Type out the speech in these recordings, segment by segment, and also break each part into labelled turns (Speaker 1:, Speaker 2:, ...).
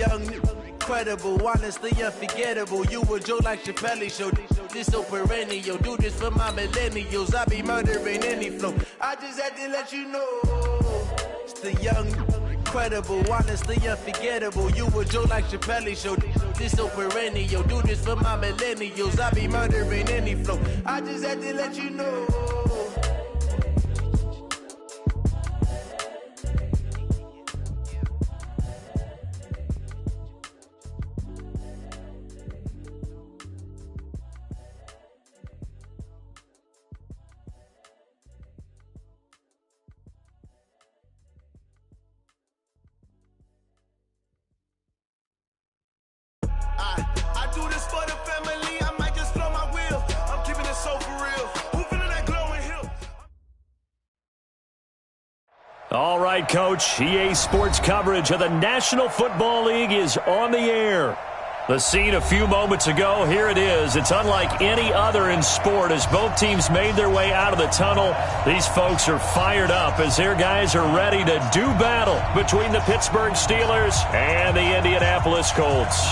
Speaker 1: young, incredible, honestly unforgettable. You a Joe like Chappelle show. This so perennial. Do this for my millennials. I be murdering any flow. I just had to let you know. It's the young, incredible, honestly unforgettable. You a Joe like Chappelle show. This so perennial. Do this for my millennials. I be murdering any flow. I just had to let you know. I do this for the family, I might just blow my wheel. I'm keeping it so for real. Who feeling that glowing hill?
Speaker 2: All right, Coach. EA Sports coverage of the National Football League is on the air. The scene a few moments ago, here it is. It's unlike any other in sport as both teams made their way out of the tunnel. These folks are fired up as their guys are ready to do battle between the Pittsburgh Steelers and the Indianapolis Colts.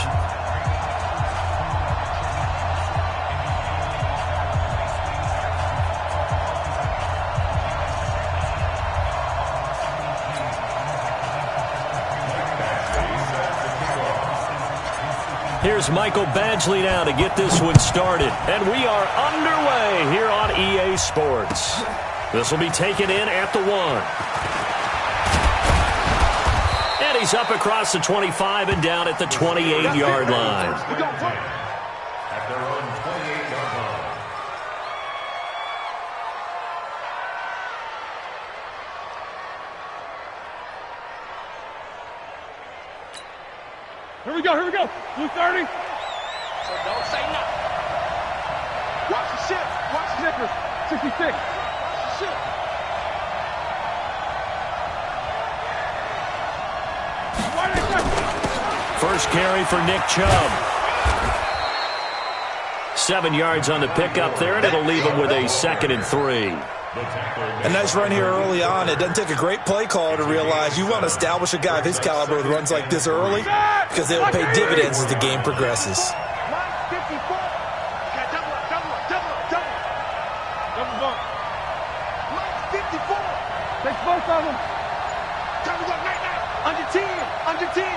Speaker 2: Here's Michael Badgley now to get this one started. And we are underway here on EA Sports. This will be taken in at the 1. And he's up across the 25 and down at the 28-yard line.
Speaker 3: At their own 28-yard line.
Speaker 4: Here we go. Blue 30.
Speaker 5: So don't say nothing.
Speaker 4: Watch the ship. Watch the zipper. 66. Watch the ship.
Speaker 2: First carry for Nick Chubb. 7 yards on the pickup there, and it'll leave him with a 2nd and 3.
Speaker 6: A nice run here early on. It doesn't take a great play caller to realize you want to establish a guy of his caliber with runs like this early because they'll pay dividends as the game progresses.
Speaker 4: Take both of them. Under 10.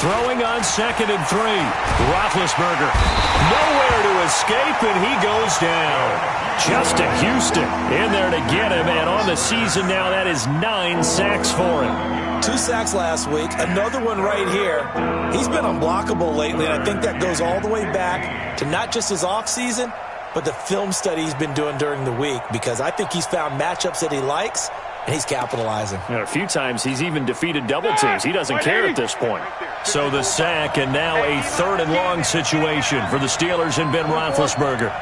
Speaker 2: Throwing on 2nd and 3. Roethlisberger nowhere to escape, and he goes down. Justin Houston in there to get him, and on the season now, that is 9 sacks for him.
Speaker 6: 2 sacks last week, another one right here. He's been unblockable lately, and I think that goes all the way back to not just his offseason, but the film study he's been doing during the week, because I think he's found matchups that he likes, and he's capitalizing.
Speaker 2: A few times he's even defeated double teams. He doesn't care at this point. So the sack, and now a 3rd and long situation for the Steelers and Ben Roethlisberger.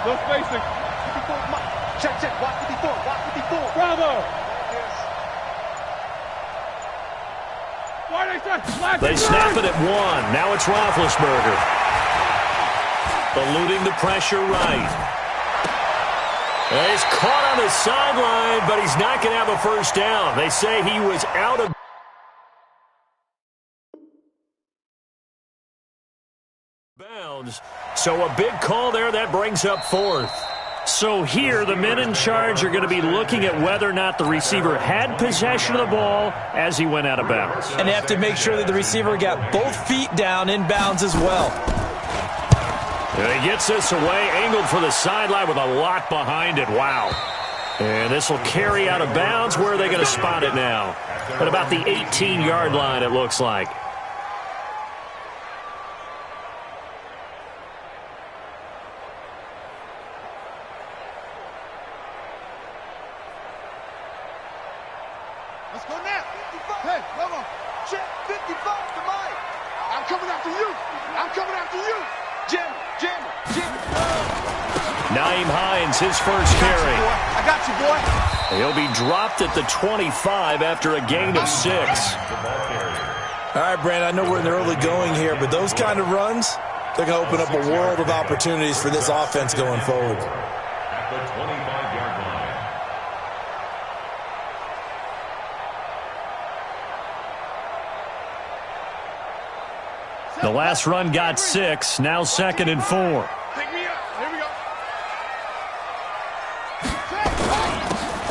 Speaker 4: No spacing.
Speaker 5: Check. Watch 54.
Speaker 4: Bravo.
Speaker 2: They snap it at 1. Now it's Roethlisberger. Eluding the pressure right. He's caught on the sideline, but he's not going to have a first down. They say he was out of bounds. So a big call there. That brings up 4th. So here, the men in charge are going to be looking at whether or not the receiver had possession of the ball as he went out of bounds.
Speaker 6: And they have to make sure that the receiver got both feet down in bounds as well.
Speaker 2: And he gets this away, angled for the sideline with a lot behind it. Wow. And this will carry out of bounds. Where are they going to spot it now? At about the 18-yard line, it looks like.
Speaker 4: Let's go now. 55. Hey, come on. Check 55 to Mike. I'm coming after you. Jim.
Speaker 2: Naeem Hines, his first carry.
Speaker 4: I got you, boy.
Speaker 2: He'll be dropped at the 25 after a gain of 6.
Speaker 6: All right, Brandon, I know we're in the early going here, but those kind of runs, they're going to open up a world of opportunities for this offense going forward.
Speaker 3: At the 25-yard line.
Speaker 2: The last run got 6, now 2nd and 4.
Speaker 4: Pick me up. Here we go.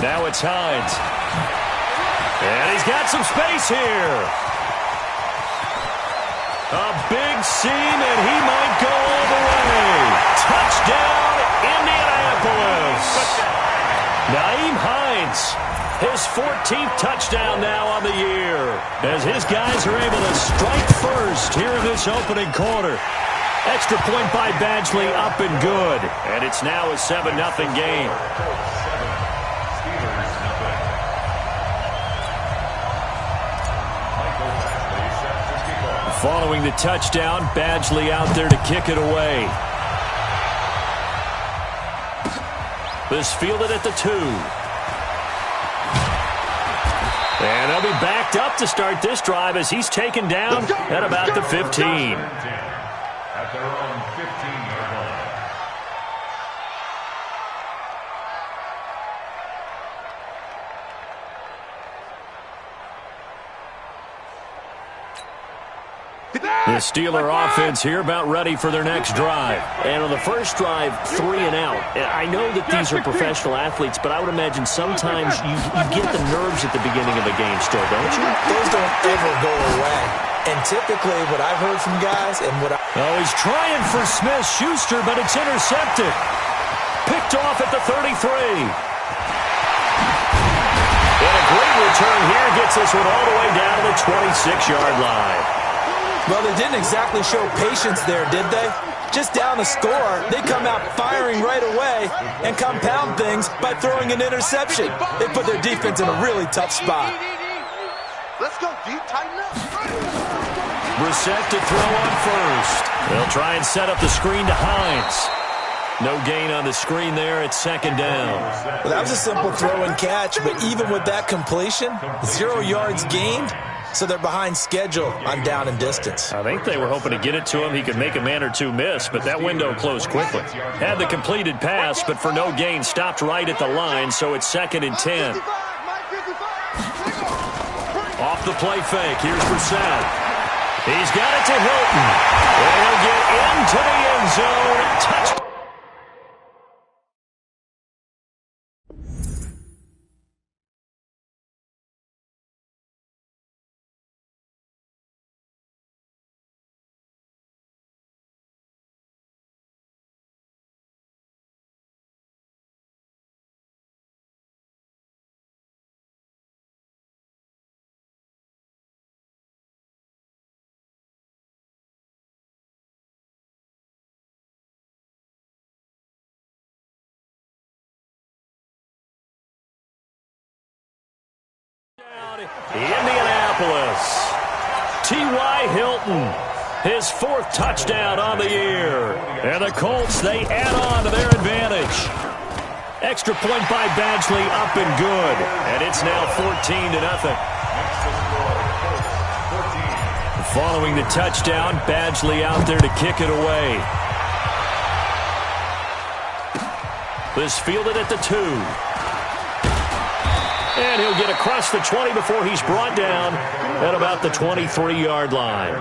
Speaker 2: Now it's Hines. And he's got some space here. A big seam, and he might go all the way. Touchdown, Indianapolis. Nyheim Hines, his 14th touchdown now on the year, as his guys are able to strike first here in this opening quarter. Extra point by Badgley, up and good. And it's now a 7-0 game. Following the touchdown, Badgley out there to kick it away. This fielded at the 2. And they'll be backed up to start this drive as he's taken down at about the 15.
Speaker 3: At their own 15-yard line.
Speaker 2: The Steeler offense here about ready for their next drive.
Speaker 7: And on the first drive, 3 and out. And I know that these are professional athletes, but I would imagine sometimes you get the nerves at the beginning of a game still, don't you?
Speaker 6: Those don't ever go away. And typically what I've heard from guys and what
Speaker 2: Oh, he's trying for Smith-Schuster, but it's intercepted. Picked off at the 33. And a great return here gets this one all the way down to the 26-yard line.
Speaker 6: Well, they didn't exactly show patience there, did they? Just down a score, they come out firing right away and compound things by throwing an interception. They put their defense in a really tough spot.
Speaker 4: Let's go deep, tighten up.
Speaker 2: Brissett to throw on first. They'll try and set up the screen to Hines. No gain on the screen there. It's 2nd down.
Speaker 6: Well, that was a simple throw and catch, but even with that completion, 0 yards gained. So they're behind schedule on down and distance.
Speaker 2: I think they were hoping to get it to him. He could make a man or two miss, but that window closed quickly. Had the completed pass, but for no gain, stopped right at the line, so it's 2nd and 10. Off the play fake, here's Brissett. He's got it to Hilton. And he'll get into the end zone. Touchdown. Indianapolis. T.Y. Hilton, his 4th touchdown on the year. And the Colts, they add on to their advantage. Extra point by Badgley, up and good. And it's now 14-0. Following the touchdown, Badgley out there to kick it away. This fielded at the 2. And he'll get across the 20 before he's brought down at about the 23-yard line.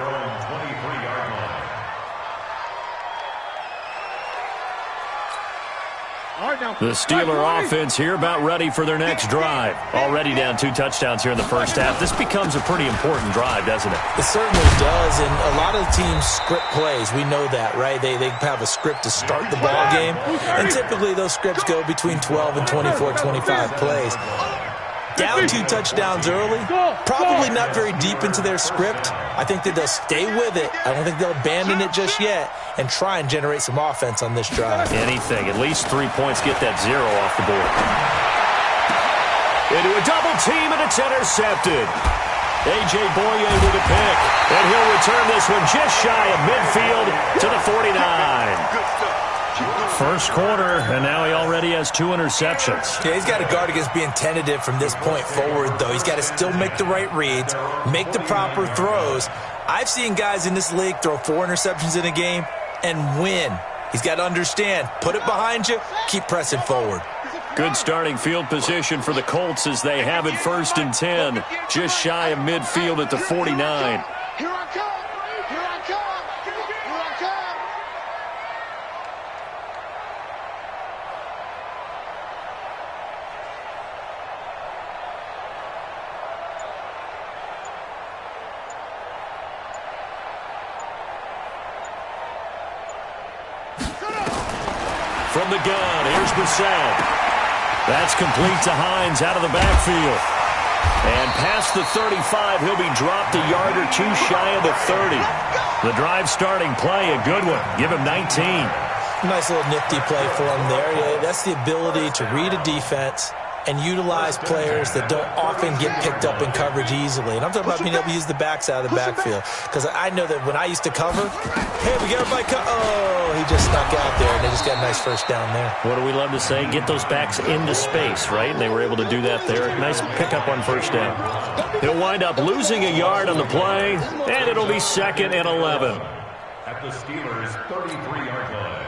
Speaker 2: The Steeler offense here about ready for their next drive. Already down 2 touchdowns here in the first half. This becomes a pretty important drive, doesn't it?
Speaker 6: It certainly does, and a lot of teams script plays. We know that, right? They have a script to start the ball game, and typically those scripts go between 12 and 24, 25 plays. Down 2 touchdowns early, probably not very deep into their script. I think that they'll stay with it. I don't think they'll abandon it just yet and try and generate some offense on this drive.
Speaker 2: Anything. At least 3 points, get that 0 off the board. Into a double team, and it's intercepted. A.J. Boye with a pick, and he'll return this one just shy of midfield to the 49. First quarter, and now he already has 2 interceptions.
Speaker 6: Yeah, he's got to guard against being tentative from this point forward, though. He's got to still make the right reads, make the proper throws. I've seen guys in this league throw 4 interceptions in a game and win. He's got to understand, put it behind you, keep pressing forward.
Speaker 2: Good starting field position for the Colts as they have it 1st and 10, just shy of midfield at the 49.
Speaker 4: Here I come! Here I come!
Speaker 2: from the gun. Here's Brissett. That's complete to Hines out of the backfield. And past the 35, he'll be dropped a yard or two shy of the 30. The drive starting play, a good one. Give him 19.
Speaker 6: Nice little nifty play for him there. Yeah, that's the ability to read a defense and utilize players that don't often get picked up in coverage easily. And I'm talking about being able to use the backs out of the backfield. Because I know that when I used to cover, hey, we got everybody oh, he just snuck out there, and they just got a nice first down there.
Speaker 7: What do we love to say? Get those backs into space, right? And they were able to do that there. Nice pickup on first down.
Speaker 2: He'll wind up losing a yard on the play, and it'll be 2nd and 11.
Speaker 3: At the Steelers' 33-yard line.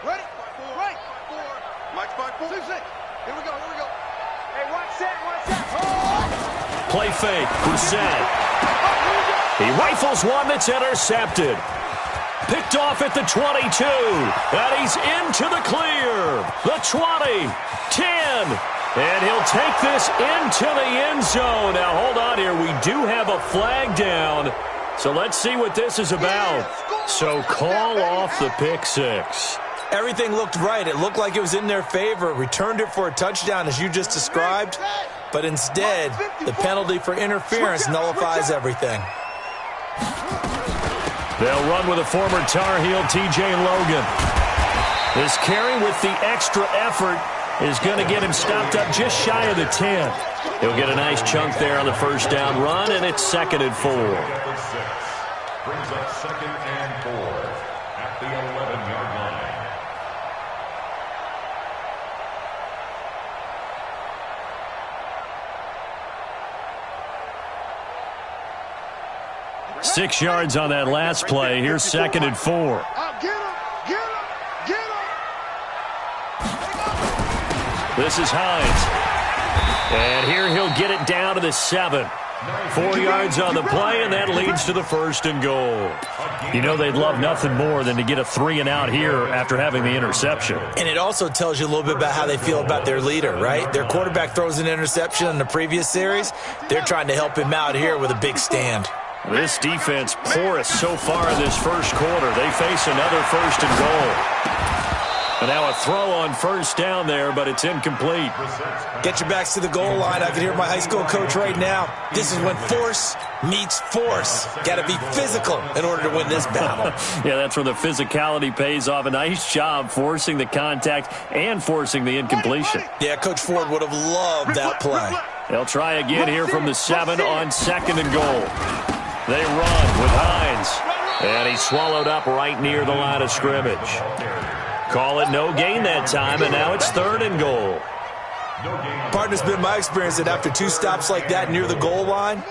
Speaker 4: Ready? Right. Mike 5-4. 2-6. Here we go. Hey, watch that. Oh!
Speaker 2: Play fake. Brissett. He rifles one that's intercepted. Picked off at the 22. And he's into the clear. The 20. 10. And he'll take this into the end zone. Now, hold on here. We do have a flag down. So let's see what this is about. So call off the pick six.
Speaker 6: Everything looked right. It looked like it was in their favor. Returned it for a touchdown, as you just described. But instead, the penalty for interference nullifies everything.
Speaker 2: They'll run with a former Tar Heel, T.J. Logan. This carry with the extra effort is going to get him stopped up just shy of the 10. He'll get a nice chunk there on the first down run, and it's 2nd and 4.
Speaker 3: Brings up 2nd and 4 at the 11-yard line.
Speaker 2: Six yards on that last play. Here's 2nd and 4.
Speaker 4: Get him.
Speaker 2: This is Hines. And here he'll get it down to the 7. 4 yards on the play, and that leads to the 1st and goal. You know they'd love nothing more than to get a 3-and-out here after having the interception.
Speaker 6: And it also tells you a little bit about how they feel about their leader, right? Their quarterback throws an interception in the previous series. They're trying to help him out here with a big stand.
Speaker 2: This defense porous so far in this first quarter. They face another 1st and goal. And now a throw on first down there, but it's incomplete.
Speaker 6: Get your backs to the goal line. I can hear my high school coach right now. This is when force meets force. Got to be physical in order to win this battle.
Speaker 2: Yeah, that's where the physicality pays off. A nice job forcing the contact and forcing the incompletion.
Speaker 6: Yeah, Coach Ford would have loved that play.
Speaker 2: They'll try again here from the 7 on 2nd and goal. They run with Hines. And he's swallowed up right near the line of scrimmage. Call it no gain that time, and now it's 3rd and goal.
Speaker 6: Partner, it's been my experience that after 2 stops like that near the goal line,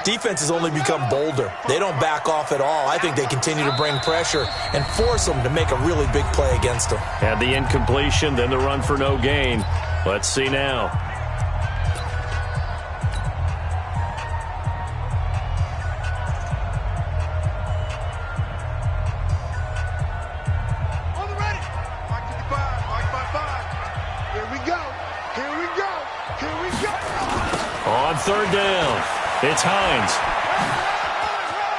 Speaker 6: defenses only become bolder. They don't back off at all. I think they continue to bring pressure and force them to make a really big play against them.
Speaker 2: Had the incompletion, then the run for no gain. Let's see now. On 3rd down, it's Hines.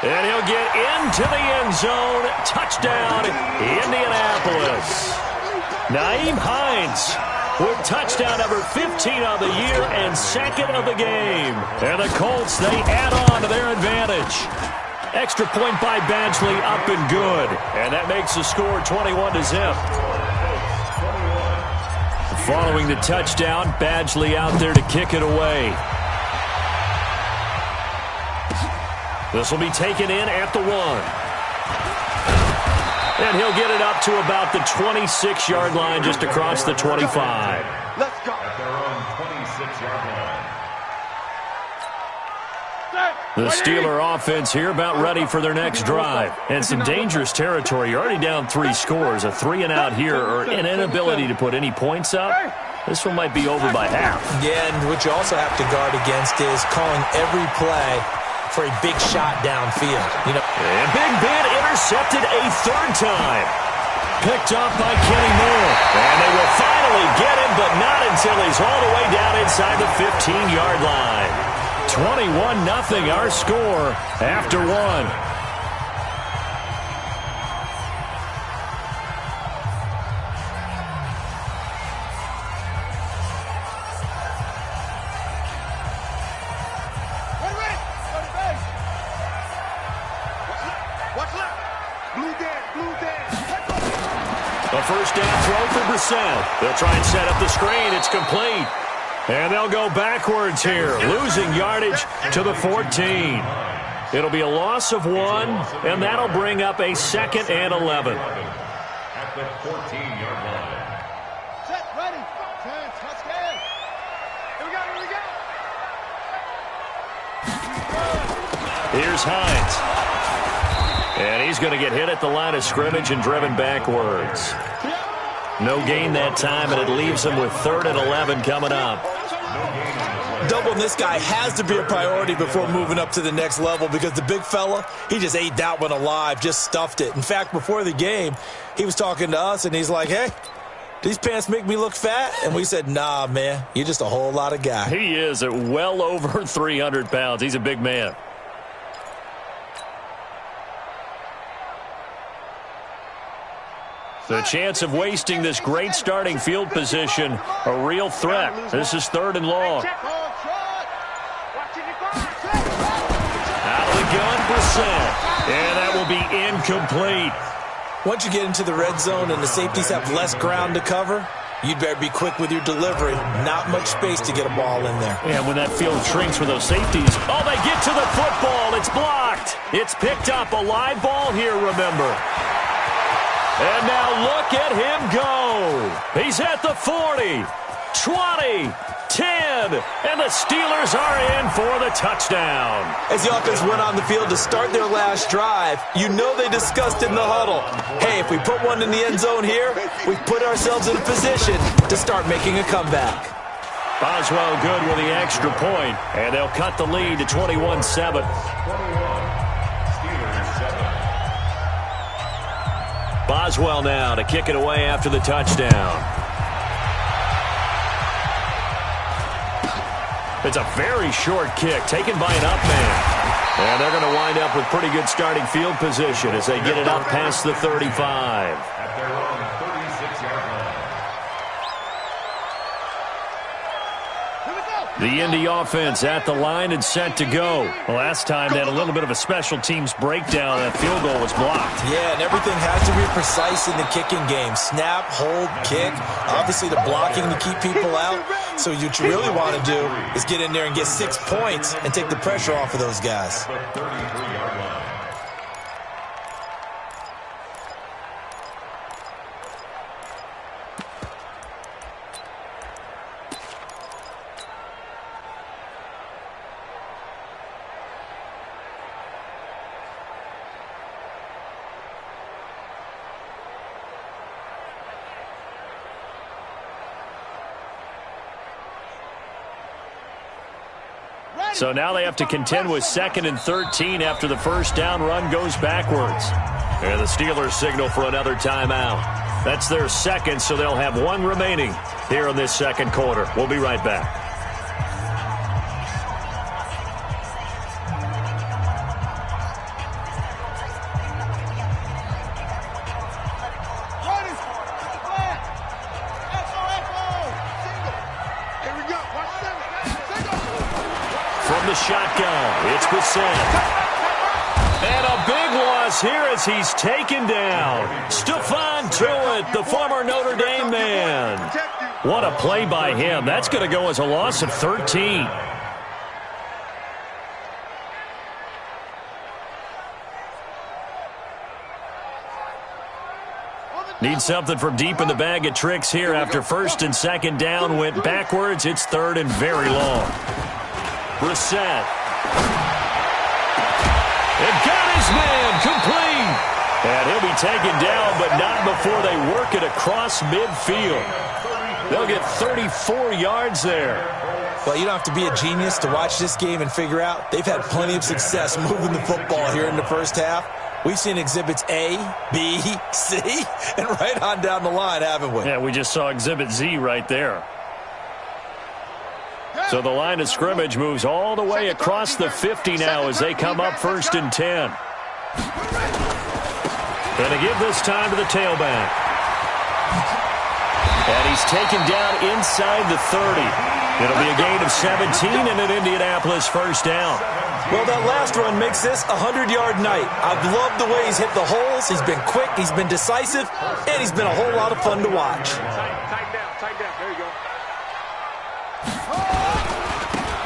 Speaker 2: And he'll get into the end zone. Touchdown, Indianapolis. Naeem Hines with touchdown number 15 of the year and 2nd of the game. And the Colts, they add on to their advantage. Extra point by Badgley, up and good. And that makes the score 21-0. Following the touchdown, Badgley out there to kick it away. This will be taken in at the 1. And he'll get it up to about the 26-yard line, just across the 25.
Speaker 4: Let's go.
Speaker 3: At their own 26-yard line.
Speaker 2: The Steeler offense here about ready for their next drive. And some dangerous territory. You're already down 3 scores. A 3-and-out here or an inability to put any points up. This one might be over by half.
Speaker 6: Yeah, and what you also have to guard against is calling every play for a big shot downfield.
Speaker 2: And Big Ben intercepted a 3rd time. Picked off by Kenny Moore. And they will finally get him, but not until he's all the way down inside the 15-yard line. 21-0 our score after 1. first down throw for Brissett. They'll try and set up the screen. It's complete. And they'll go backwards here, losing yardage to the 14. It'll be a loss of 1, and that'll bring up a 2nd and 11.
Speaker 3: At the 14-yard line.
Speaker 4: Set, ready. Touchdown. Here we go, here we go.
Speaker 2: Here's Hines. And he's going to get hit at the line of scrimmage and driven backwards. No gain that time, and it leaves him with 3rd and 11 coming up.
Speaker 6: Doubling this guy has to be a priority before moving up to the next level because the big fella, he just ate that one alive, just stuffed it. In fact, before the game, he was talking to us, and he's like, hey, these pants make me look fat? And we said, nah, man, you're just a whole lot of guy.
Speaker 2: He is at well over 300 pounds. He's a big man. The chance of wasting this great starting field position, a real threat. This is 3rd and long. Out of the gun, Brissett. And that will be incomplete.
Speaker 6: Once you get into the red zone and the safeties have less ground to cover, you'd better be quick with your delivery. Not much space to get a ball in there.
Speaker 2: And when that field shrinks for those safeties, oh, they get to the football. It's blocked. It's picked up. A live ball here, remember. And now look at him go. He's at the 40, 20, 10, and the Steelers are in for the touchdown.
Speaker 6: As the offense went on the field to start their last drive, you know they discussed in the huddle, hey, if we put one in the end zone here, we've put ourselves in a position to start making a comeback.
Speaker 2: Boswell good with the extra point, and they'll cut the lead to 21-7. Boswell now to kick it away after the touchdown. It's a very short kick taken by an up man. And they're going to wind up with pretty good starting field position as they get it up past the 35.
Speaker 3: At their own 36-yard line.
Speaker 2: The Indy offense at the line and set to go. Last time they had a little bit of a special teams breakdown. That field goal was blocked.
Speaker 6: Yeah, and everything has to be precise in the kicking game. Snap, hold, kick. Obviously the blocking to keep people out. So what you really want to do is get in there and get 6 points and take the pressure off of those guys.
Speaker 3: The 33-yard line.
Speaker 2: So now they have to contend with 2nd and 13 after the first down run goes backwards. And the Steelers signal for another timeout. That's their 2nd, so they'll have 1 remaining here in this 2nd quarter. We'll be right back. Shotgun. It's Brissett. And a big loss here as he's taken down. Stephon Tuitt, the former Notre Dame man. What a play by him. That's going to go as a loss of 13. Need something from deep in the bag of tricks here after 1st and 2nd down went backwards. It's 3rd and very long. Brissett. And got his man complete. And he'll be taken down, but not before they work it across midfield. They'll get 34 yards there.
Speaker 6: Well, you don't have to be a genius to watch this game and figure out they've had plenty of success moving the football here in the first half. We've seen exhibits A, B, C, and right on down the line, haven't we?
Speaker 2: Yeah, we just saw exhibit Z right there. So the line of scrimmage moves all the way across the 50 now as they come up 1st and 10. Going to give this time to the tailback. And he's taken down inside the 30. It'll be a gain of 17 and an Indianapolis first down.
Speaker 6: Well, that last run makes this a 100-yard night. I've loved the way he's hit the holes. He's been quick, he's been decisive, and he's been a whole lot of fun to watch.
Speaker 5: Tight down. There you go.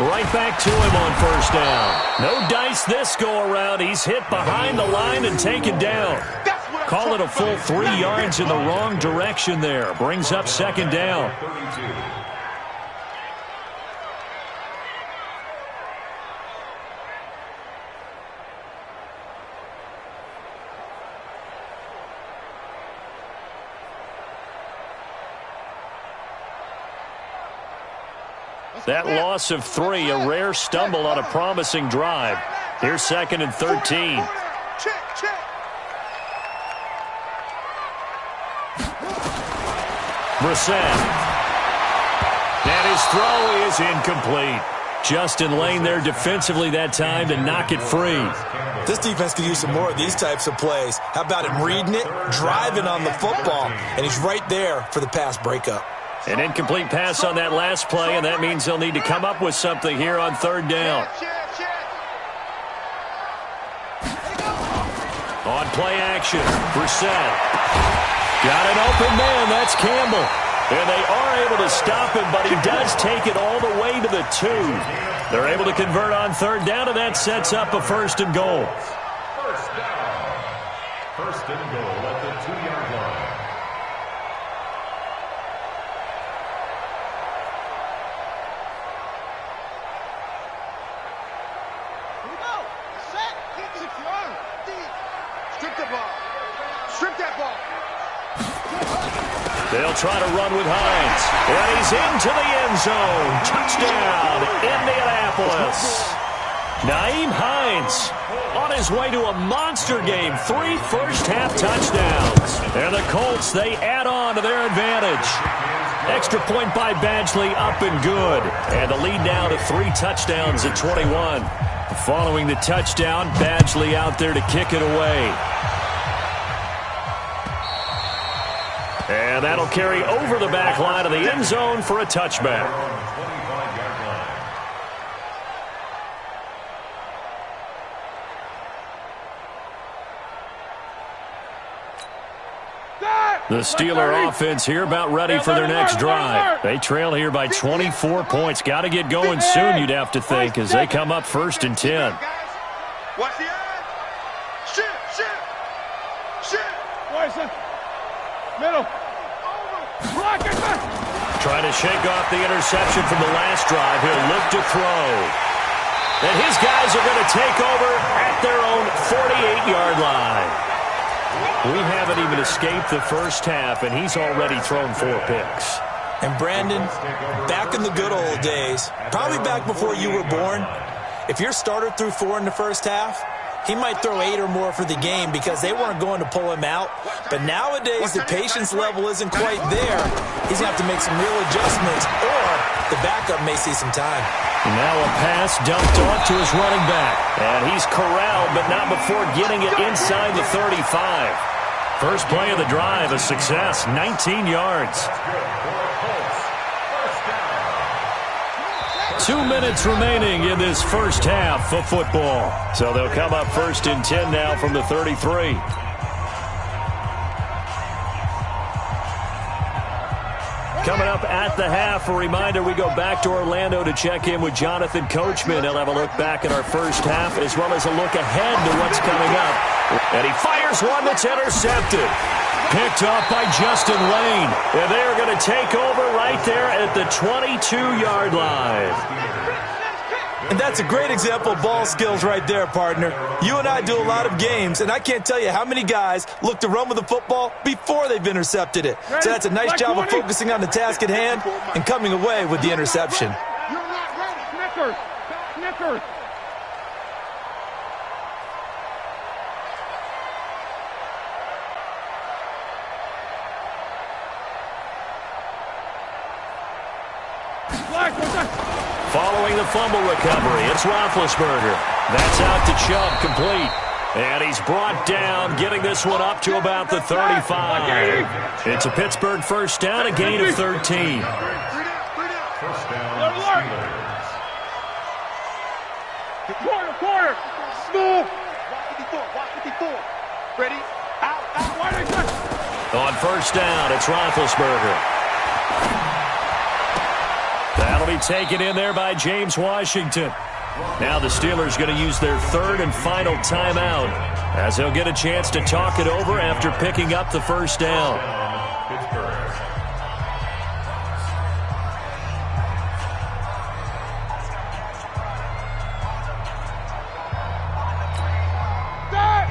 Speaker 2: Right back to him on first down. No dice this go-around. He's hit behind the line and taken down. Call it a full 3 yards in the wrong direction there. Brings up second down. That loss of 3, a rare stumble on a promising drive. Here's second and 13. Brissett. And his throw is incomplete. Justin Lane there defensively that time to knock it free.
Speaker 6: This defense could use some more of these types of plays. How about him reading it, driving on the football, and he's right there for the pass breakup.
Speaker 2: An incomplete pass on that last play, and that means they'll need to come up with something here on third down. On play action, Brissett. Got an open man, that's Campbell. And they are able to stop him, but he does take it all the way to the 2. They're able to convert on third down, and that sets up a first and goal.
Speaker 3: First down. First and goal at the 2-yard line.
Speaker 4: Strip that ball.
Speaker 2: They'll try to run with Hines. And he's into the end zone. Touchdown, Indianapolis. Nyheim Hines on his way to a monster game. 3 first-half touchdowns. And the Colts, they add on to their advantage. Extra point by Badgley, up and good. And the lead now to 3 touchdowns at 21. Following the touchdown, Badgley out there to kick it away. And that'll carry over the back line of the end zone for a touchback. The Steeler offense here about ready for their next drive. They trail here by 24 points. Got to get going soon, you'd have to think, as they come up first and 10.
Speaker 4: Watch the eye. Shit. Middle.
Speaker 2: Trying to shake off the interception from the last drive. He'll look to throw. And his guys are going to take over at their own 48-yard line. We haven't even escaped the first half, and he's already thrown 4 picks.
Speaker 6: And Brandon, back in the good old days, probably back before you were born, if your starter threw 4 in the first half, he might throw 8 or more for the game because they weren't going to pull him out. But nowadays, the patience level isn't quite there. He's going to have to make some real adjustments, or the backup may see some time.
Speaker 2: And now a pass dumped off to his running back. And he's corralled, but not before getting it inside the 35. First play of the drive, a success, 19 yards. 2 minutes remaining in this first half of football. So they'll come up first and 10 now from the 33. Coming up at the half, a reminder, we go back to Orlando to check in with Jonathan Coachman. He'll have a look back at our first half as well as a look ahead to what's coming up. And he fires one that's intercepted. Picked off by Justin Lane. And they're going to take over right there at the 22-yard line.
Speaker 6: And that's a great example of ball skills right there, partner. You and I do a lot of games, and I can't tell you how many guys look to run with the football before they've intercepted it. So that's a nice job of focusing on the task at hand and coming away with the interception.
Speaker 4: You're not ready. Snickers.
Speaker 2: Following the fumble recovery, it's Roethlisberger. That's out to Chubb, complete. And he's brought down, getting this one up to about the 35. It's a Pittsburgh first down, a gain of 13.
Speaker 3: First down, Steelers.
Speaker 4: Corner. Smooth. Watch 54. Ready? Out.
Speaker 2: On first down, it's Roethlisberger. That'll be taken in there by James Washington. Now the Steelers going to use their third and final timeout as they'll get a chance to talk it over after picking up the first down.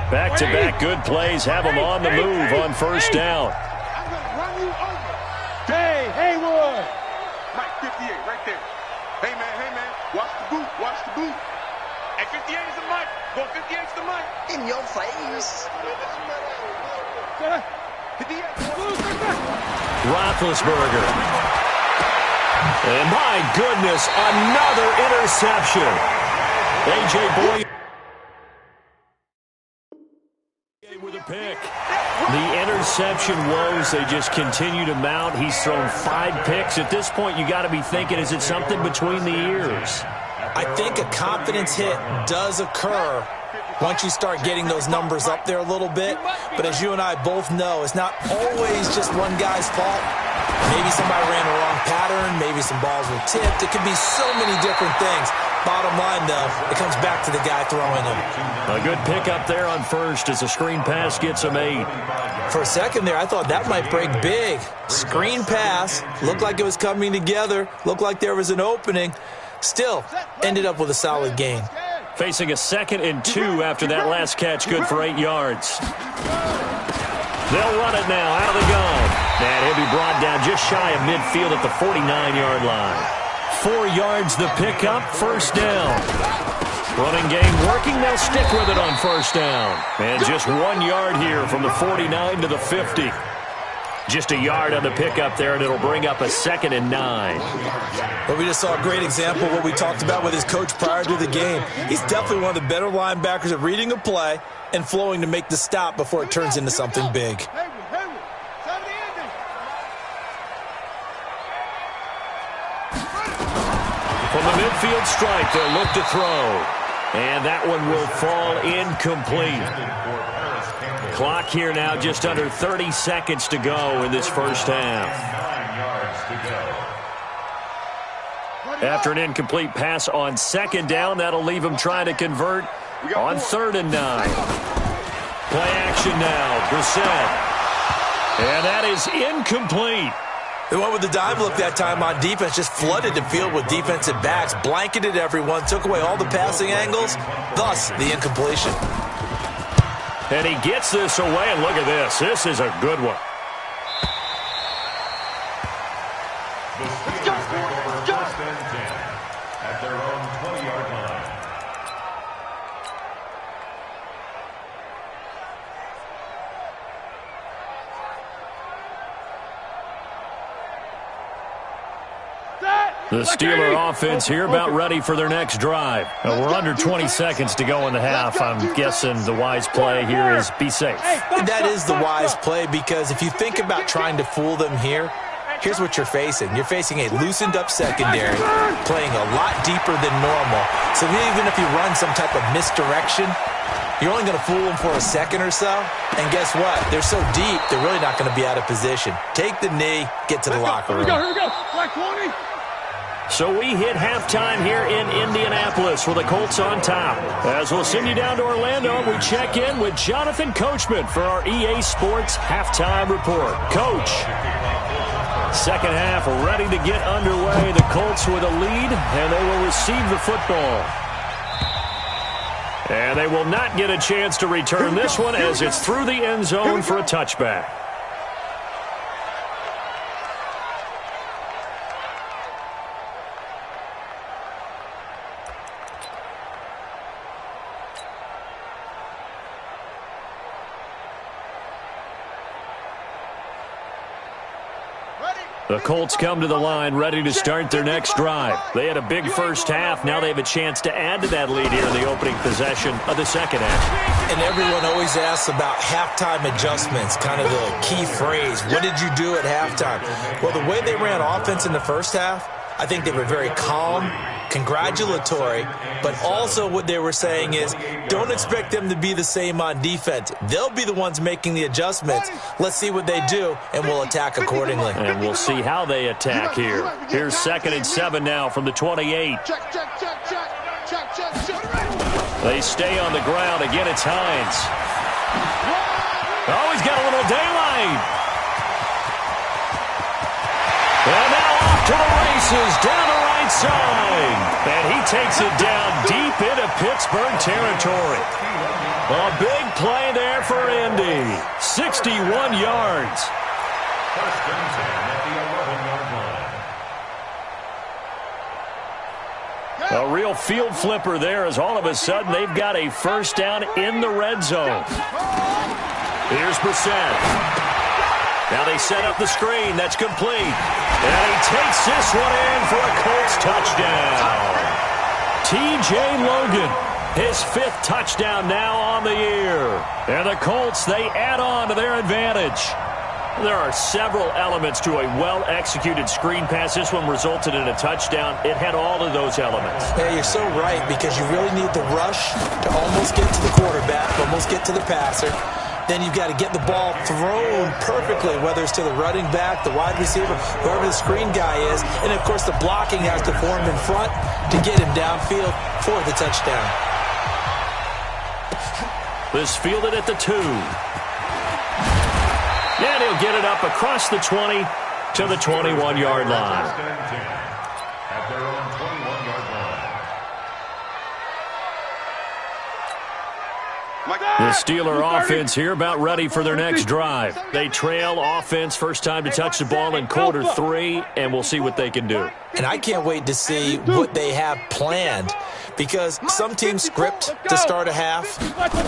Speaker 2: Back-to-back good plays have them on the move on first down.
Speaker 4: I'm going to run you over. Haywood. Mike, 58, right there. Hey, man. Watch the boot. Hey, 58 is the mic. Go 58 is the mic.
Speaker 8: In your face.
Speaker 2: Roethlisberger. And my goodness, another interception. A.J. Boyd with a pick. The interception woes, they just continue to mount. He's thrown 5 picks. At this point, you got to be thinking, is it something between the ears?
Speaker 6: I think a confidence hit does occur once you start getting those numbers up there a little bit. But as you and I both know, it's not always just one guy's fault. Maybe somebody ran the wrong pattern. Maybe some balls were tipped. It could be so many different things. Bottom line, though, it comes back to the guy throwing them.
Speaker 2: A good pickup there on first as a screen pass gets him 8.
Speaker 6: For a second there, I thought that might break big. Screen pass. Looked like it was coming together. Looked like there was an opening. Still, ended up with a solid gain.
Speaker 2: Facing a 2nd and 2 after that last catch, good for 8 yards. They'll run it now out of the gun. And he'll be brought down just shy of midfield at the 49-yard line. 4 yards the pickup, first down. Running game working, they'll stick with it on first down. And just 1 yard here from the 49 to the 50. Just a yard on the pickup there, and it'll bring up a 2nd and 9.
Speaker 6: Well, we just saw a great example of what we talked about with his coach prior to the game. He's definitely one of the better linebackers at reading a play and flowing to make the stop before it turns into something big.
Speaker 2: From the midfield strike, they'll look to throw. And that one will fall incomplete. Clock here now just under 30 seconds to go in this first half. After an incomplete pass on 2nd down, that'll leave him trying to convert on 3rd and 9. Play action now, Brissett. And that is incomplete.
Speaker 6: They went with the dime look that time on defense, just flooded the field with defensive backs, blanketed everyone, took away all the passing angles, thus the incompletion.
Speaker 2: And he gets this away, and look at this. This is a good one.
Speaker 3: First and 10 at their own 20-yard line.
Speaker 2: The Steeler offense here about ready for their next drive. We're under 20 seconds to go in the half. I'm guessing the wise play here is be safe.
Speaker 6: That is the wise play, because if you think about trying to fool them here, here's what you're facing. You're facing a loosened up secondary, playing a lot deeper than normal. So even if you run some type of misdirection, you're only going to fool them for a second or so. And guess what? They're so deep, they're really not going to be out of position. Take the knee, get to the locker room.
Speaker 4: Here we go. Black 20.
Speaker 2: So we hit halftime here in Indianapolis with the Colts on top. As we'll send you down to Orlando, we check in with Jonathan Coachman for our EA Sports Halftime Report. Coach, second half ready to get underway. The Colts with a lead, and they will receive the football. And they will not get a chance to return this one as it's through the end zone for a touchback. The Colts come to the line ready to start their next drive. They had a big first half. Now they have a chance to add to that lead here in the opening possession of the second half.
Speaker 6: And everyone always asks about halftime adjustments, kind of the key phrase. What did you do at halftime? Well, the way they ran offense in the first half, I think they were very calm, congratulatory, but also what they were saying is don't expect them to be the same on defense. They'll be the ones making the adjustments. Let's see what they do, and we'll attack accordingly.
Speaker 2: And we'll see how they attack here. Here's 2nd and 7 now from the 28. They stay on the ground. Again, it's Hines. Oh, he's got a little daylight. And now off to the races down the right side. And he takes it down deep into Pittsburgh territory. A big play there for Indy. 61 yards.
Speaker 3: First and 10 at the 11-yard line.
Speaker 2: A real field flipper there as all of a sudden they've got a first down in the red zone. Here's Brissett. Now they set up the screen. That's complete. And he takes this one in for a Colts touchdown. T.J. Logan, his 5th touchdown now on the year. And the Colts, they add on to their advantage. There are several elements to a well-executed screen pass. This one resulted in a touchdown. It had all of those elements.
Speaker 6: Yeah, you're so right, because you really need the rush to almost get to the quarterback, almost get to the passer. Then you've got to get the ball thrown perfectly, whether it's to the running back, the wide receiver, whoever the screen guy is. And, of course, the blocking has to form in front to get him downfield for the touchdown.
Speaker 2: This fielded at the 2. And he'll get it up across the 20 to the 21-yard line.
Speaker 3: First and 10 at their own 21-yard line.
Speaker 2: The Steeler offense here about ready for their next drive. They trail offense, first time to touch the ball in quarter 3, and we'll see what they can do.
Speaker 6: And I can't wait to see what they have planned, because some teams script to start a half.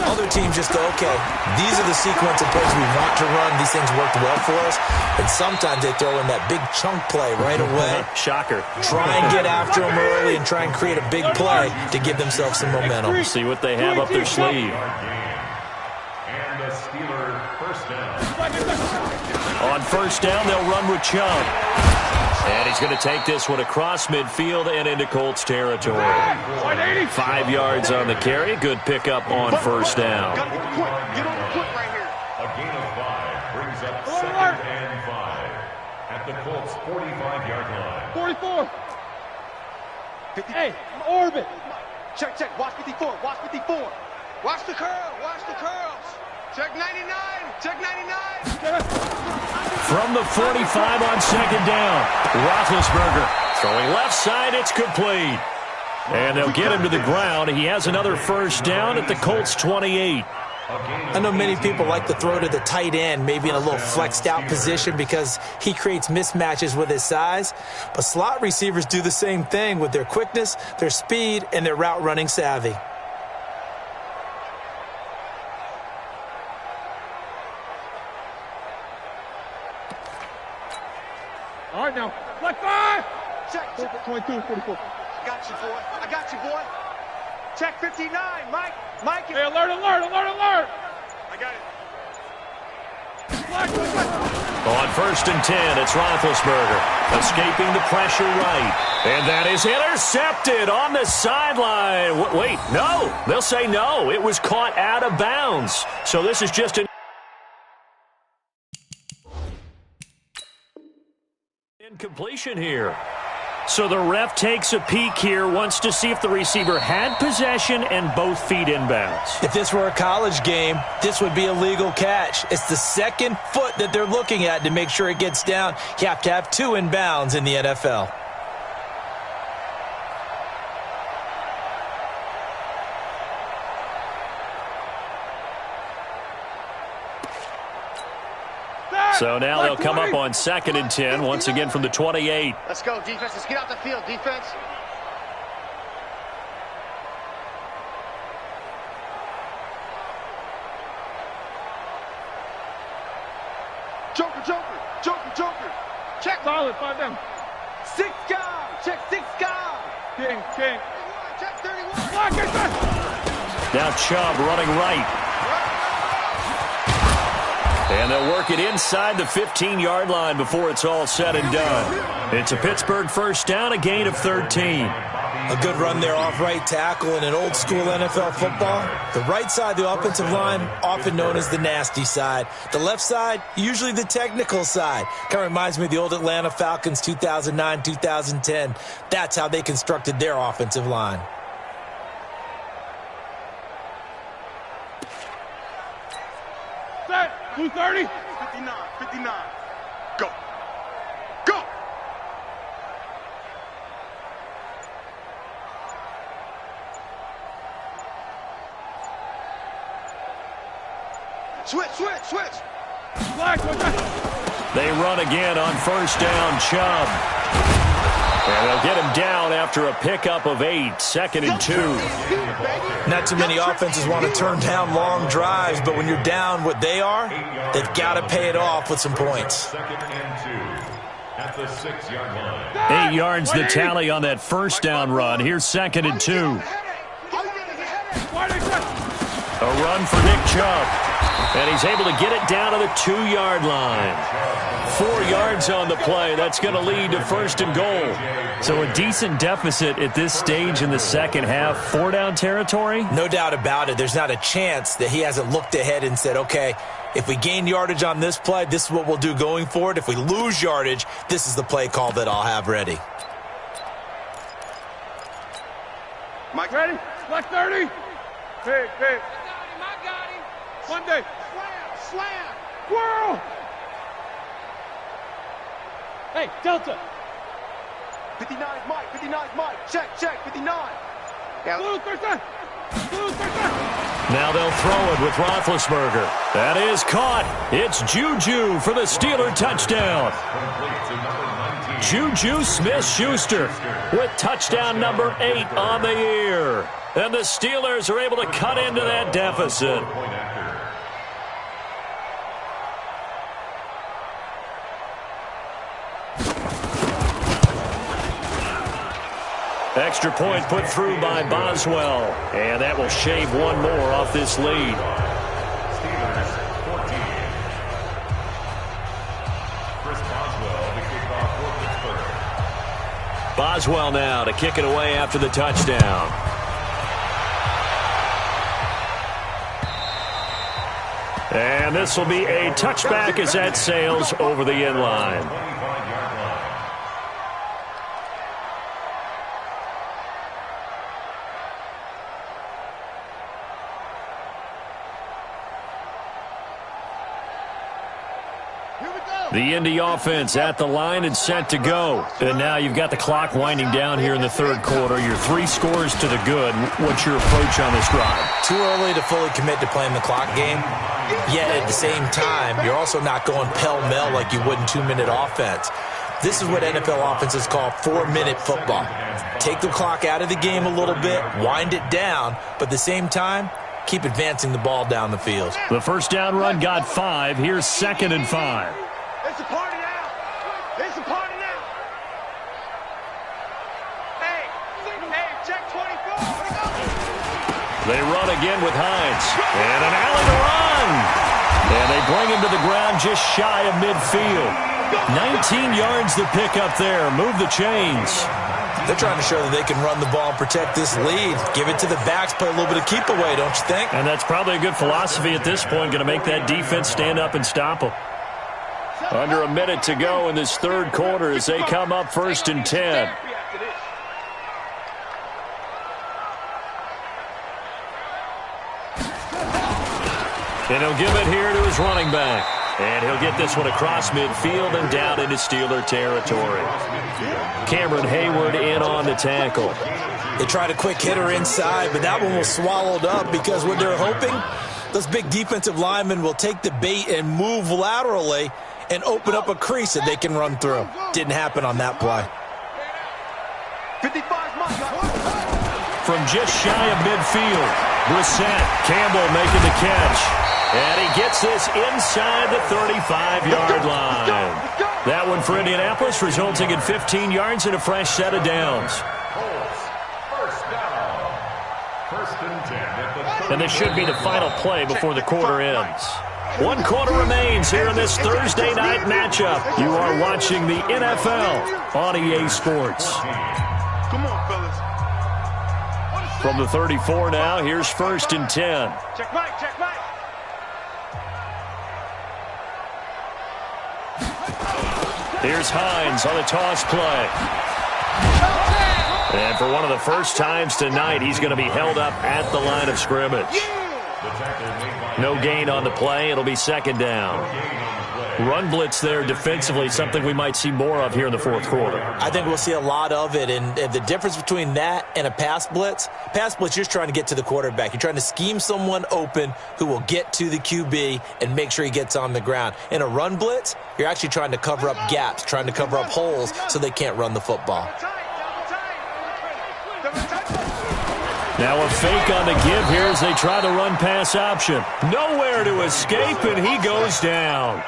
Speaker 6: Other teams just go, okay, these are the sequence of plays we want to run. These things worked well for us. And sometimes they throw in that big chunk play right away.
Speaker 2: Shocker.
Speaker 6: Try and get after them early and try and create a big play to give themselves some momentum.
Speaker 2: See what they have up their sleeve.
Speaker 3: And the Steeler first down.
Speaker 2: On first down, they'll run with Chubb. And he's going to take this one across midfield and into Colts territory. 5 yards on the carry. Good pickup on first down.
Speaker 4: Get on the foot right here.
Speaker 3: A gain of 5 brings up 2nd and 5 at the Colts 45-yard line.
Speaker 5: 44.
Speaker 4: 50.
Speaker 5: Hey, orbit.
Speaker 4: Check. Watch 54. Watch 54. Watch the curl. Watch the curls. Check 99. Check 99.
Speaker 2: From the 45 on second down, Roethlisberger throwing left side. It's complete. And they'll get him to the ground. He has another first down at the Colts 28.
Speaker 6: I know many people like to throw to the tight end, maybe in a little flexed out position because he creates mismatches with his size. But slot receivers do the same thing with their quickness, their speed, and their route running savvy.
Speaker 5: All right, now. Left 5.
Speaker 4: Check.
Speaker 5: 22, 44.
Speaker 4: I got you, boy. I got you, boy. Check 59. Mike.
Speaker 5: Hey, alert.
Speaker 4: I got it.
Speaker 2: On first and 10, it's Roethlisberger escaping the pressure right. And that is intercepted on the sideline. Wait, no. They'll say no. It was caught out of bounds. So this is just an incompletion here. So the ref takes a peek here, wants to see if the receiver had possession and both feet inbounds.
Speaker 6: If this were a college game, this would be a legal catch. It's the second foot that they're looking at to make sure it gets down. You have to have 2 inbounds in the NFL.
Speaker 2: So now they'll come up on second and 10, once again from the 28.
Speaker 4: Let's go, defense. Let's get out the field, defense. Joker.
Speaker 5: Check. Solid. 5 down.
Speaker 8: 6 guys. Check 6 guys.
Speaker 5: King.
Speaker 8: Check 31.
Speaker 5: Block it.
Speaker 2: Now Chubb running right. And they'll work it inside the 15-yard line before it's all said and done. It's a Pittsburgh first down, a gain of 13.
Speaker 6: A good run there off right tackle in an old-school NFL football. The right side, the offensive line, often known as the nasty side. The left side, usually the technical side. Kind of reminds me of the old Atlanta Falcons 2009-2010. That's how they constructed their offensive line.
Speaker 5: Set. 230.
Speaker 4: 59. Go. Switch.
Speaker 5: Black.
Speaker 2: They run again on first down, Chubb. And they'll get him down after a pickup of 8, 2nd and 2.
Speaker 6: Not too many offenses want to turn down long drives, but when you're down what they are, they've got to pay it off with some points.
Speaker 3: 2nd and 2 at the 6-yard line.
Speaker 2: 8 yards the tally on that first down run. Here's 2nd and 2. A run for Nick Chubb. And he's able to get it down to the 2-yard line. 4 yards on the play. That's going to lead to 1st and goal. So a decent deficit at this stage in the second half. 4-down territory?
Speaker 6: No doubt about it. There's not a chance that he hasn't looked ahead and said, okay, if we gain yardage on this play, this is what we'll do going forward. If we lose yardage, this is the play call that I'll have ready.
Speaker 5: Mike ready? Black 30. Pick. Monday. Slam. Whirl. Hey, Delta.
Speaker 8: 59 Mike. Check 59.
Speaker 5: Blue 13.
Speaker 2: Now they'll throw it with Roethlisberger. That is caught. It's Juju for the Steeler touchdown. Juju Smith-Schuster with touchdown number 8 on the year. And the Steelers are able to cut into that deficit. Extra point put through by Boswell. And that will shave one more off this lead.
Speaker 3: Steelers 14. Chris Boswell to kick off for Pittsburgh.
Speaker 2: Boswell now to kick it away after the touchdown. And this will be a touchback as that sails over the end line.
Speaker 3: 25-yard line.
Speaker 2: The Indy offense at the line and set to go. And now you've got the clock winding down here in the third quarter. You're 3 scores to the good. What's your approach on this drive?
Speaker 6: Too early to fully commit to playing the clock game. Yet at the same time, you're also not going pell-mell like you would in 2-minute offense. This is what NFL offenses call 4-minute football. Take the clock out of the game a little bit, wind it down, but at the same time, keep advancing the ball down the field.
Speaker 2: The first down run got 5. Here's 2nd and 5.
Speaker 8: It's a party now. Hey, check 24.
Speaker 2: They run again with Hines. And an alley to run. And they bring him to the ground just shy of midfield. 19 yards to pick up there. Move the chains.
Speaker 6: They're trying to show that they can run the ball and protect this lead. Give it to the backs, play a little bit of keep away, don't you think?
Speaker 2: And that's probably a good philosophy at this point. Going to make that defense stand up and stop them. Under a minute to go in this third quarter as they come up 1st and 10. And he'll give it here to his running back. And he'll get this one across midfield and down into Steeler territory. Cameron Hayward in on the tackle.
Speaker 6: They tried a quick hitter inside, but that one was swallowed up because what they're hoping, those big defensive linemen will take the bait and move laterally and open up a crease that they can run through. Didn't happen on that play.
Speaker 8: 55
Speaker 2: From just shy of midfield, Brissett, Campbell making the catch. And he gets this inside the 35-yard line. That one for Indianapolis, resulting in 15 yards and a fresh set of downs. And this should be the final play before the quarter ends. 1 quarter remains here in this Thursday night matchup. You are watching the NFL on EA Sports.
Speaker 4: Come on, fellas.
Speaker 2: From the 34 now, here's 1st and 10.
Speaker 8: Check Mike, check Mike.
Speaker 2: Here's Hines on the toss play. And for one of the first times tonight, he's going to be held up at the line of scrimmage. No gain on the play. It'll be 2nd down. Run blitz there defensively, something we might see more of here in the 4th quarter.
Speaker 6: I think we'll see a lot of it, and the difference between that and a pass blitz, you're just trying to get to the quarterback. You're trying to scheme someone open who will get to the QB and make sure he gets on the ground. In a run blitz, you're actually trying to cover up gaps, trying to cover up holes so they can't run the football.
Speaker 2: Now a fake on the give here as they try to run pass option. Nowhere to escape, and he goes down.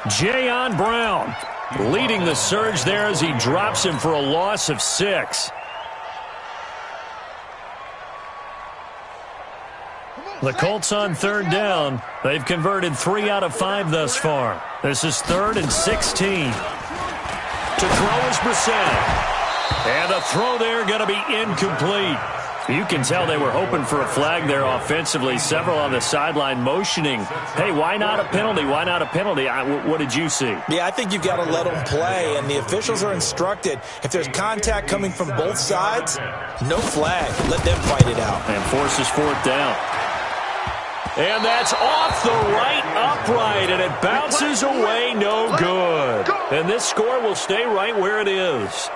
Speaker 2: Jayon Brown leading the surge there as he drops him for a loss of 6. The Colts on 3rd down. They've converted 3 out of 5 thus far. This is 3rd and 16. To throw is Brissett. And the throw there going to be incomplete. You can tell they were hoping for a flag there offensively. Several on the sideline motioning, hey, why not a penalty? Why not a penalty? What did you see?
Speaker 6: Yeah, I think you've got to let them play, and the officials are instructed. If there's contact coming from both sides, no flag. Let them fight it out.
Speaker 2: And forces 4th down. And that's off the right upright, and it bounces away, no good. And this score will stay right where it is.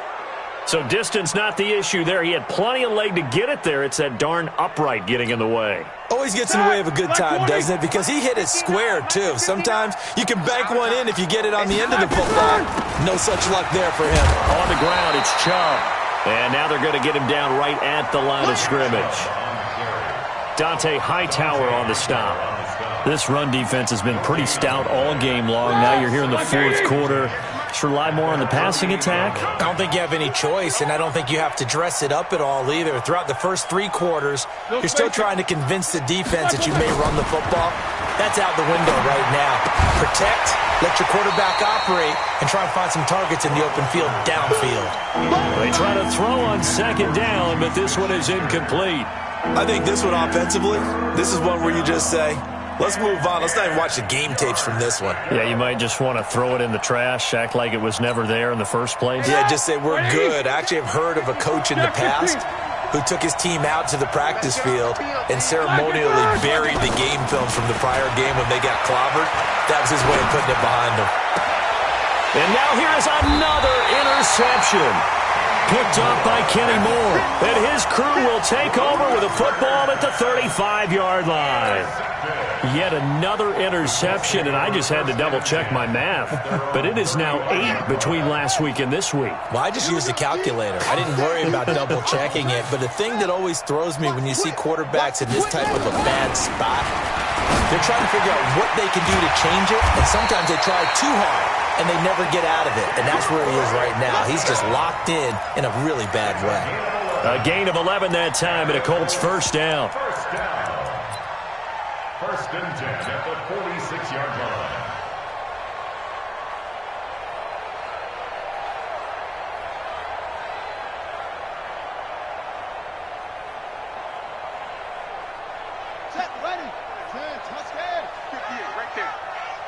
Speaker 2: So distance not the issue there. He had plenty of leg to get it there. It's that darn upright getting in the way.
Speaker 6: Always gets in the way of a good time, doesn't it? Because he hit it square, too. Sometimes you can bank one in if you get it on the end of the football. No such luck there for him.
Speaker 2: On the ground, it's Chubb. And now they're going to get him down right at the line of scrimmage. Dante Hightower on the stop. This run defense has been pretty stout all game long. Now you're here in the 4th quarter. Just rely more on the passing attack?
Speaker 6: I don't think you have any choice, and I don't think you have to dress it up at all either. Throughout the first 3 quarters, you're still trying to convince the defense that you may run the football. That's out the window right now. Protect, let your quarterback operate, and try and find some targets in the open field downfield.
Speaker 2: They try to throw on 2nd down, but this one is incomplete.
Speaker 6: I think this one offensively, this is one where you just say, let's move on. Let's not even watch the game tapes from this one.
Speaker 2: Yeah, you might just want to throw it in the trash, act like it was never there in the first place.
Speaker 6: Yeah, just say we're good. I actually have heard of a coach in the past who took his team out to the practice field and ceremonially buried the game film from the prior game when they got clobbered. That was his way of putting it behind them.
Speaker 2: And now here is another interception. Picked up by Kenny Moore. And his crew will take over with a football at the 35-yard line. Yet another interception, and I just had to double-check my math. But it is now 8 between last week and this week.
Speaker 6: Well, I just used a calculator. I didn't worry about double-checking it. But the thing that always throws me when you see quarterbacks in this type of a bad spot, they're trying to figure out what they can do to change it, and sometimes they try too hard, and they never get out of it. And that's where he is right now. He's just locked in a really bad way.
Speaker 2: A gain of 11 that time, and a Colts 1st down.
Speaker 3: 1st and 10 at the 46-yard line.
Speaker 5: Set, ready. 10, touchdown.
Speaker 4: 58, right there.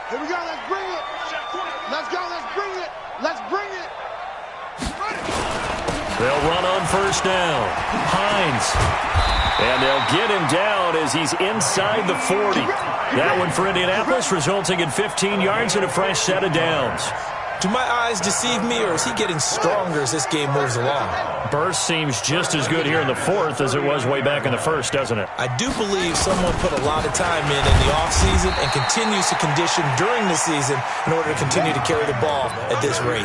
Speaker 5: Here we go, let's bring it. Let's go, let's bring it. Let's bring it.
Speaker 2: They'll run on 1st down. Hines. And they'll get him down as he's inside the 40. That one for Indianapolis, resulting in 15 yards and a fresh set of downs.
Speaker 6: Do my eyes deceive me, or is he getting stronger as this game moves along?
Speaker 2: Burst seems just as good here in the 4th as it was way back in the 1st, doesn't it?
Speaker 6: I do believe someone put a lot of time in the offseason and continues to condition during the season in order to continue to carry the ball at this rate.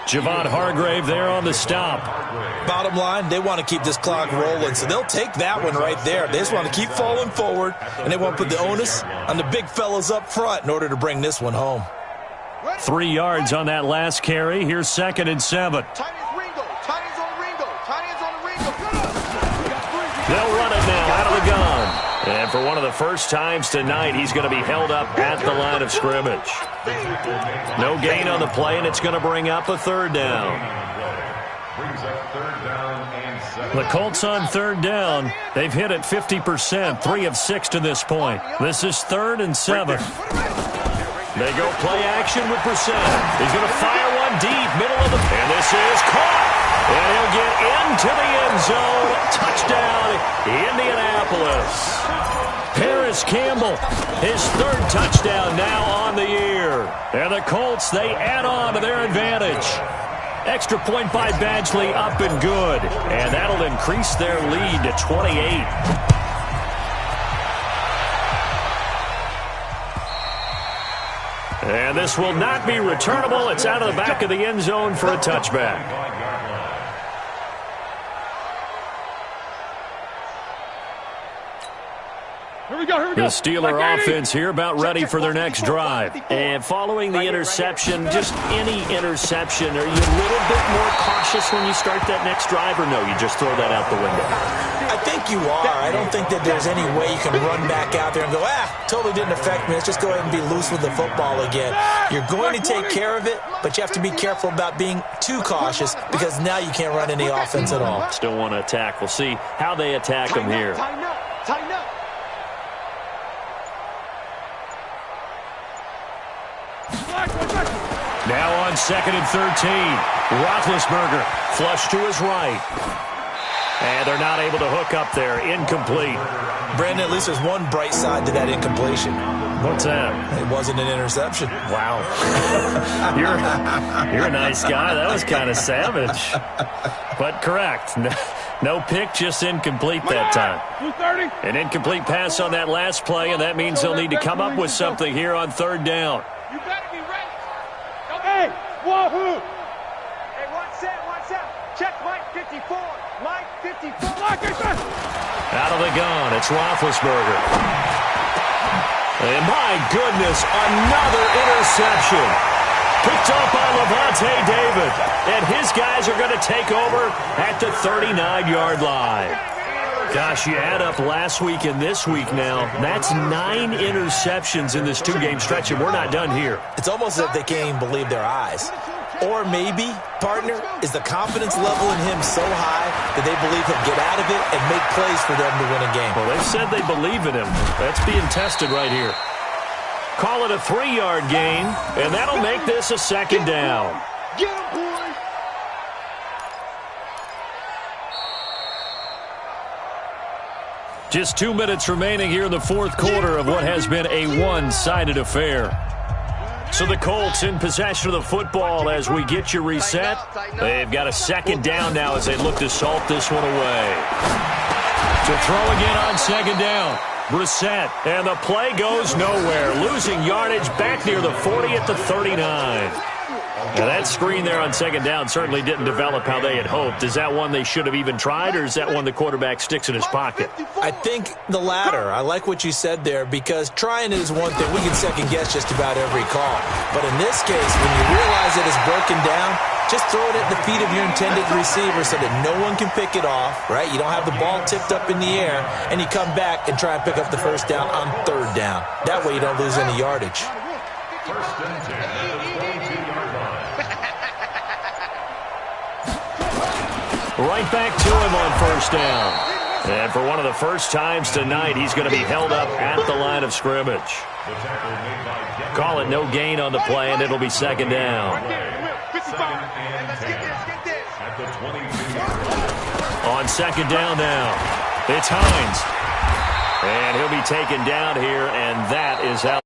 Speaker 2: Javon Hargrave there on the stop.
Speaker 6: Bottom line, they want to keep this clock rolling, so they'll take that one right there. They just want to keep falling forward, and they want to put the onus on the big fellas up front in order to bring this one home.
Speaker 2: 3 yards on that last carry. Here's 2nd and 7. They'll run it now out of the gun. And for one of the first times tonight, he's going to be held up at the line of scrimmage. No gain on the play, and it's going to bring up a 3rd down. The Colts on 3rd down. They've hit it 50%, 3 of 6 to this point. This is 3rd and 7. They go play action with Brissett. He's going to fire one deep, middle of the... And this is caught. And he'll get into the end zone. Touchdown, Indianapolis. Paris Campbell, his 3rd touchdown now on the year. And the Colts, they add on to their advantage. Extra point by Badgley up and good. And that'll increase their lead to 28. And this will not be returnable. It's out of the back of the end zone for a touchback. The Steeler offense here about ready for their next drive. And following the interception, just any interception, are you a little bit more cautious when you start that next drive, or no, you just throw that out the window?
Speaker 6: I think you are. I don't think that there's any way you can run back out there and go, totally didn't affect me. Let's just go ahead and be loose with the football again. You're going to take care of it, but you have to be careful about being too cautious because now you can't run any offense at all.
Speaker 2: Still want to attack. We'll see how they attack them here.
Speaker 8: Tighten up.
Speaker 2: Now on 2nd and 13. Roethlisberger flush to his right. And they're not able to hook up there. Incomplete.
Speaker 6: Brandon, at least there's one bright side to that incompletion.
Speaker 2: What's that?
Speaker 6: It wasn't an interception.
Speaker 2: Wow. You're a nice guy. That was kind of savage. But correct. No pick, just incomplete that time. An incomplete pass on that last play, and that means they'll need to come up with something here on 3rd down.
Speaker 8: You better be ready. Hey, wahoo! Hey, one set. Check Mike 54. Mike 54.
Speaker 2: Out of the gun, it's Roethlisberger. And my goodness, another interception. Picked up by Levante David. And his guys are going to take over at the 39-yard line. Gosh, you add up last week and this week now. That's 9 interceptions in this 2-game stretch, and we're not done here.
Speaker 6: It's almost as if they can't even believe their eyes. Or maybe, partner, is the confidence level in him so high that they believe he'll get out of it and make plays for them to win a game.
Speaker 2: Well, they've said they believe in him. That's being tested right here. Call it a 3-yard gain, and that'll make this a 2nd down.
Speaker 5: Get him, boy!
Speaker 2: Just 2 minutes remaining here in the 4th quarter of what has been a one-sided affair. So the Colts in possession of the football as we get you reset. They've got a 2nd down now as they look to salt this one away. To throw again on 2nd down. Brissett, and the play goes nowhere. Losing yardage back near the 40 at the 39. Now that screen there on 2nd down certainly didn't develop how they had hoped. Is that one they should have even tried, or is that one the quarterback sticks in his pocket?
Speaker 6: I think the latter. I like what you said there, because trying it is one thing. We can second-guess just about every call. But in this case, when you realize that it's broken down, just throw it at the feet of your intended receiver so that no one can pick it off, right? You don't have the ball tipped up in the air, and you come back and try and pick up the 1st down on 3rd down. That way you don't lose any yardage.
Speaker 3: 1st and 10 at the 22-yard line.
Speaker 2: Right back to him on 1st down. And for one of the first times tonight, he's going to be held up at the line of scrimmage. Call it no gain on the play, and it'll be 2nd down.
Speaker 3: At the 22.
Speaker 2: On 2nd down now, it's Hines. And he'll be taken down here, and that is out.